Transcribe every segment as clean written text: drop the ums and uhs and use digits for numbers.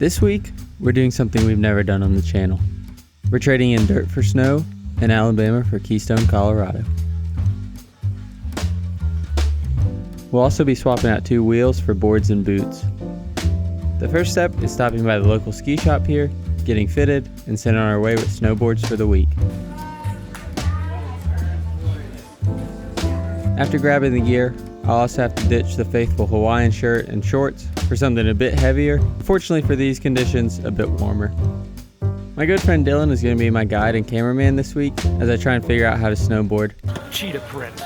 This week, we're doing something we've never done on the channel. We're trading in dirt for snow and Alabama for Keystone, Colorado. We'll also be swapping out 2 wheels for boards and boots. The first step is stopping by the local ski shop here, getting fitted, and sending on our way with snowboards for the week. After grabbing the gear, I'll also have to ditch the faithful Hawaiian shirt and shorts for something a bit heavier, fortunately for these conditions, a bit warmer. My good friend Dylan is going to be my guide and cameraman this week as I try and figure out how to snowboard. Cheetah print.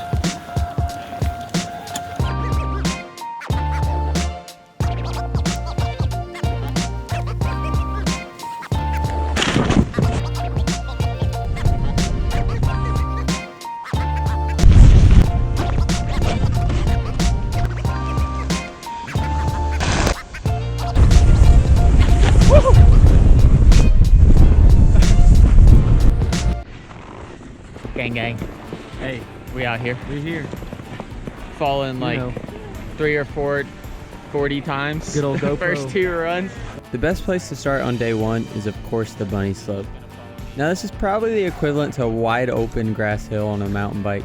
Gang gang. Hey, we out here. We're here. Fallen like 3 or 4 40 times. Good old GoPro. First 2 runs. The best place to start on day 1 is of course the bunny slope. Now this is probably the equivalent to a wide open grass hill on a mountain bike,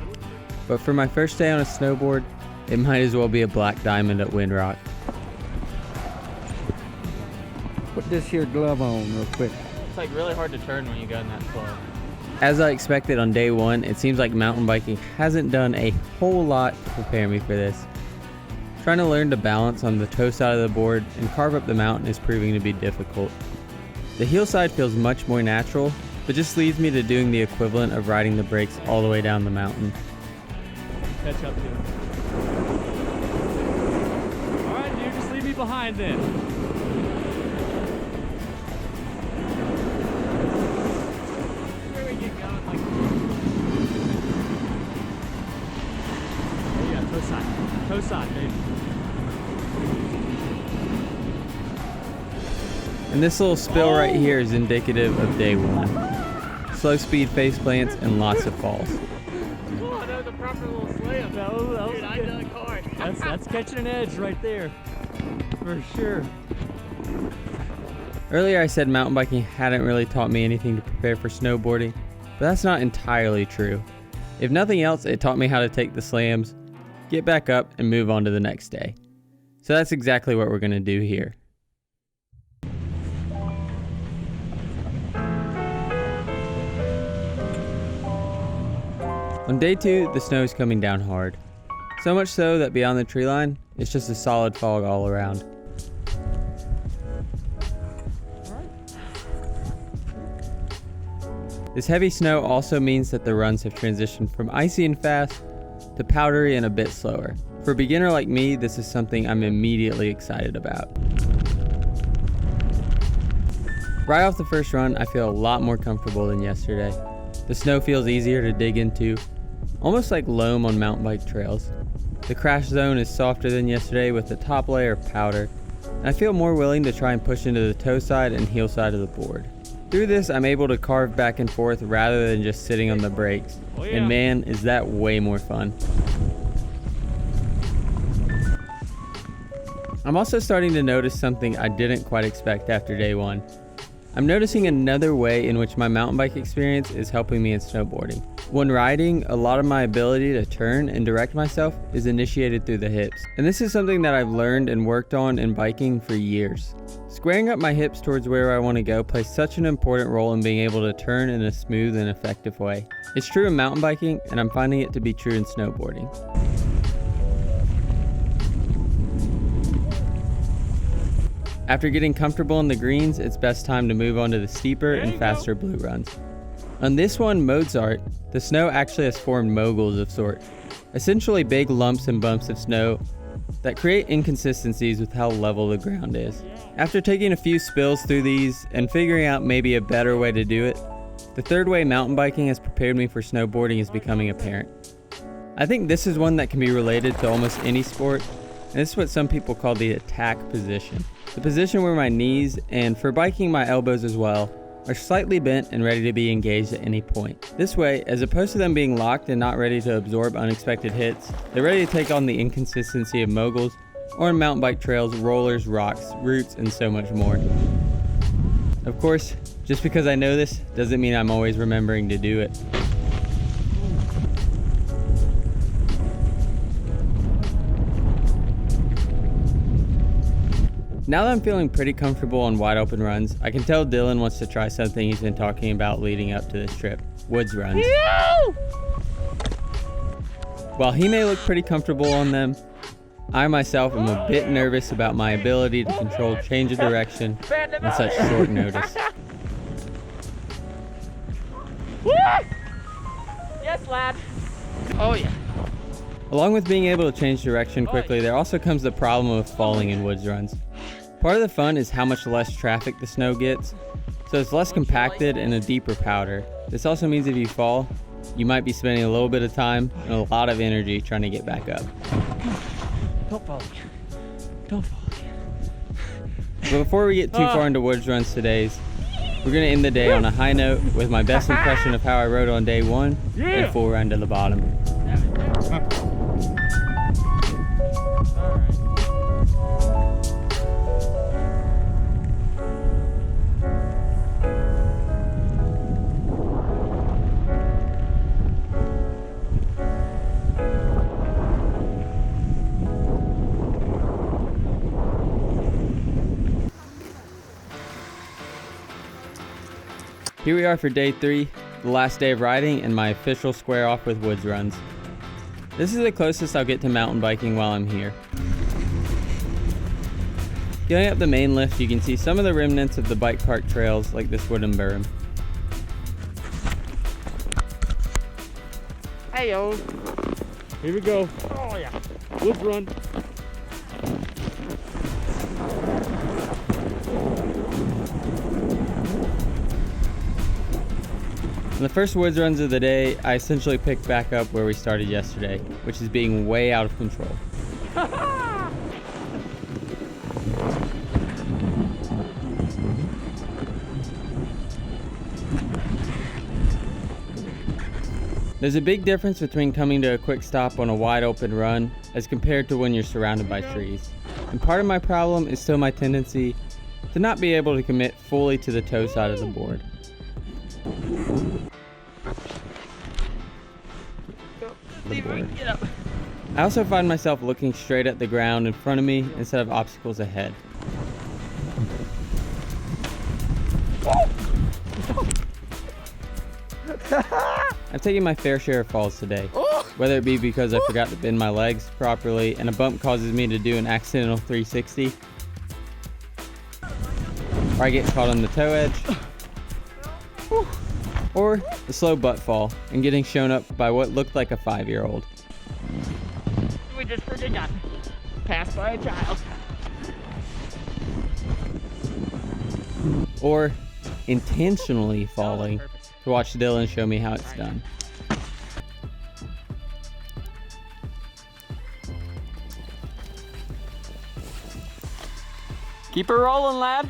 but for my first day on a snowboard, it might as well be a black diamond at Windrock. Put this here glove on real quick. It's like really hard to turn when you go in that slope. As I expected on day 1, it seems like mountain biking hasn't done a whole lot to prepare me for this. Trying to learn to balance on the toe side of the board and carve up the mountain is proving to be difficult. The heel side feels much more natural, but just leads me to doing the equivalent of riding the brakes all the way down the mountain. Catch up to him. Alright, dude, just leave me behind then. Toe side, baby. And this little spill right here is indicative of day 1. Slow speed face plants and lots of falls. Oh, that was a proper little slam. That was dude, I dug hard. That's catching an edge right there. For sure. Earlier I said mountain biking hadn't really taught me anything to prepare for snowboarding, but that's not entirely true. If nothing else, it taught me how to take the slams, get back up, and move on to the next day. So that's exactly what we're going to do here. On day 2, the snow is coming down hard. So much so that beyond the tree line, it's just a solid fog all around. This heavy snow also means that the runs have transitioned from icy and fast to powdery and a bit slower. For a beginner like me, this is something I'm immediately excited about. Right off the first run, I feel a lot more comfortable than yesterday. The snow feels easier to dig into, almost like loam on mountain bike trails. The crash zone is softer than yesterday with the top layer of powder, and I feel more willing to try and push into the toe side and heel side of the board. Through this, I'm able to carve back and forth rather than just sitting on the brakes. Oh, yeah. And man, is that way more fun. I'm also starting to notice something I didn't quite expect after day 1. I'm noticing another way in which my mountain bike experience is helping me in snowboarding. When riding, a lot of my ability to turn and direct myself is initiated through the hips. And this is something that I've learned and worked on in biking for years. Squaring up my hips towards where I want to go plays such an important role in being able to turn in a smooth and effective way. It's true in mountain biking, and I'm finding it to be true in snowboarding. After getting comfortable in the greens, it's best time to move on to the steeper and faster blue runs. On this one, Mozart, the snow actually has formed moguls of sort, essentially big lumps and bumps of snow that create inconsistencies with how level the ground is. After taking a few spills through these and figuring out maybe a better way to do it, the third way mountain biking has prepared me for snowboarding is becoming apparent. I think this is one that can be related to almost any sport, and this is what some people call the attack position. The position where my knees, and for biking my elbows as well, are slightly bent and ready to be engaged at any point. This way, as opposed to them being locked and not ready to absorb unexpected hits, they're ready to take on the inconsistency of moguls, or on mountain bike trails, rollers, rocks, roots, and so much more. Of course, just because I know this doesn't mean I'm always remembering to do it. Now that I'm feeling pretty comfortable on wide open runs, I can tell Dylan wants to try something he's been talking about leading up to this trip, woods runs. While he may look pretty comfortable on them, I myself am a bit nervous about my ability to control change of direction on such short notice. Yes, lad. Oh yeah. Along with being able to change direction quickly, there also comes the problem of falling in woods runs. Part of the fun is how much less traffic the snow gets, so it's less compacted and a deeper powder. This also means if you fall, you might be spending a little bit of time and a lot of energy trying to get back up. Don't fall again. Don't fall again. But before we get too far into woods runs today, we're going to end the day on a high note with my best impression of how I rode on day one and a full run to the bottom. Here we are for day 3, the last day of riding and my official square off with woods runs. This is the closest I'll get to mountain biking while I'm here. Going up the main lift, you can see some of the remnants of the bike park trails like this wooden berm. Hey yo. Here we go. Oh yeah. Woods run. On the first woods runs of the day, I essentially picked back up where we started yesterday, which is being way out of control. There's a big difference between coming to a quick stop on a wide open run as compared to when you're surrounded by trees. And part of my problem is still my tendency to not be able to commit fully to the toe side of the board. I also find myself looking straight at the ground in front of me instead of obstacles ahead. I've taken my fair share of falls today, whether it be because I forgot to bend my legs properly and a bump causes me to do an accidental 360, or I get caught on the toe edge, or the slow butt fall and getting shown up by what looked like a 5-year-old. We just freaking got passed by a child. Or intentionally falling to watch Dylan show me how it's done. Keep her rolling, lad.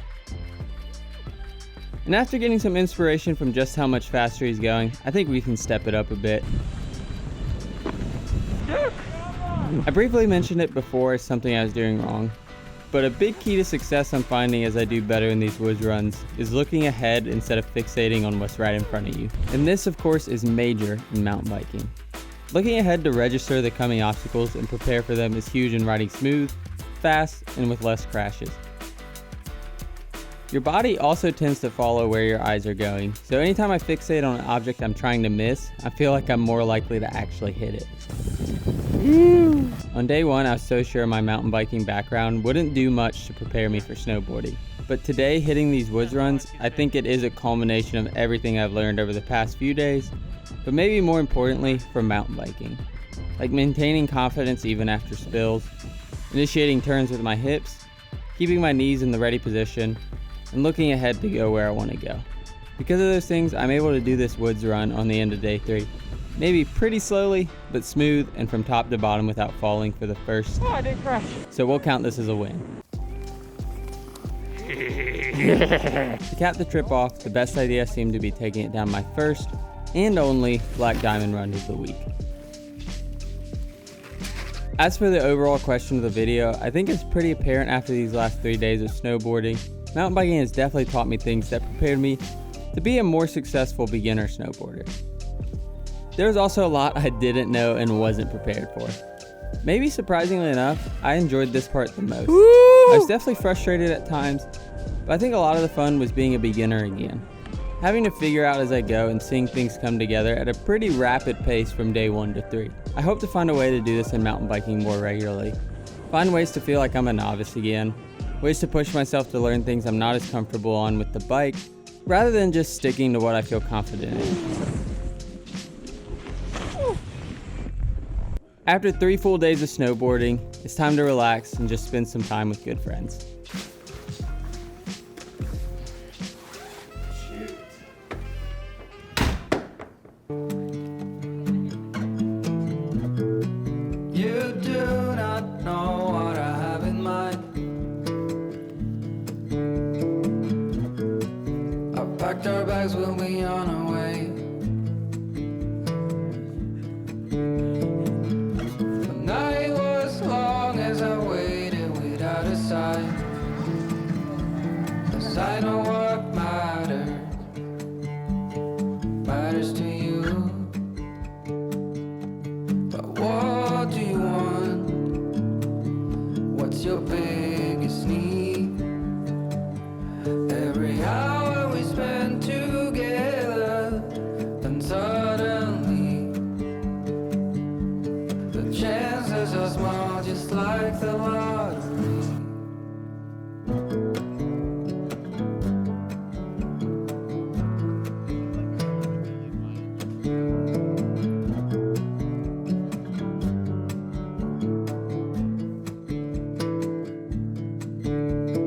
And after getting some inspiration from just how much faster he's going, I think we can step it up a bit. I briefly mentioned it before as something I was doing wrong, but a big key to success I'm finding as I do better in these woods runs is looking ahead instead of fixating on what's right in front of you. And this, of course, is major in mountain biking. Looking ahead to register the coming obstacles and prepare for them is huge in riding smooth, fast, and with less crashes. Your body also tends to follow where your eyes are going, so anytime I fixate on an object I'm trying to miss, I feel like I'm more likely to actually hit it. On day 1, I was so sure my mountain biking background wouldn't do much to prepare me for snowboarding. But today, hitting these woods runs, I think it is a culmination of everything I've learned over the past few days, but maybe more importantly, from mountain biking. Like maintaining confidence even after spills, initiating turns with my hips, keeping my knees in the ready position, and looking ahead to go where I want to go. Because of those things, I'm able to do this woods run on the end of day 3. Maybe pretty slowly, but smooth and from top to bottom without falling for the first. Oh, I didn't crash. So we'll count this as a win. To cap the trip off, the best idea seemed to be taking it down my first and only Black Diamond run of the week. As for the overall question of the video, I think it's pretty apparent after these last 3 days of snowboarding mountain biking has definitely taught me things that prepared me to be a more successful beginner snowboarder. There was also a lot I didn't know and wasn't prepared for. Maybe surprisingly enough, I enjoyed this part the most. I was definitely frustrated at times, but I think a lot of the fun was being a beginner again. Having to figure out as I go and seeing things come together at a pretty rapid pace from day 1 to 3. I hope to find a way to do this in mountain biking more regularly. Find ways to feel like I'm a novice again. Ways to push myself to learn things I'm not as comfortable on with the bike, rather than just sticking to what I feel confident in. After 3 full days of snowboarding, it's time to relax and just spend some time with good friends. You do not know what I have in mind. I packed our bags, we'll be on our way. The night was long as I waited without a sign. 'Cause I know what